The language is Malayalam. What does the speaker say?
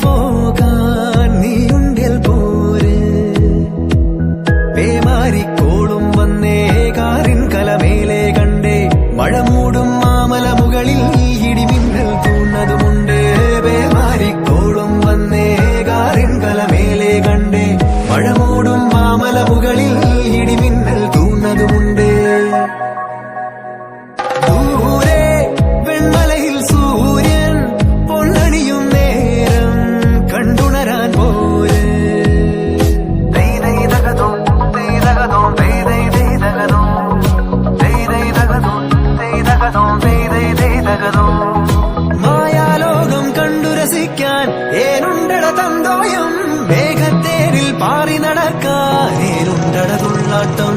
പോകാൻ നീയുണ്ടിൽ പോര്. പേമാരിക്കോളും വന്നേ കാറിൻ കലമേലെ കണ്ടേ, മഴ മൂടും മാമല മുകളിൽ ഇടിമിന്നൽ തൂന്നതുമുണ്ട്. പേമാരിക്കോളും വന്നേ കാറിൻ കലമേലെ കണ്ടേ, മഴ മൂടും മാമല മുകളിൽ ഇടിമിന്നൽ തൂന്നതുമുണ്ട്. ദൂരെ വെൺമലയിൽ സൂര്യൻ പൊന്നണിയും നേരം കണ്ടുണരാൻ പോര്. മായാലോകം കണ്ടു രസിക്കാൻ ഏനുണ്ടട തന്തോയം, മേഘത്തേരിൽ പാറി നടക്കാൻ ഏനുണ്ടട തുള്ളാട്ടം.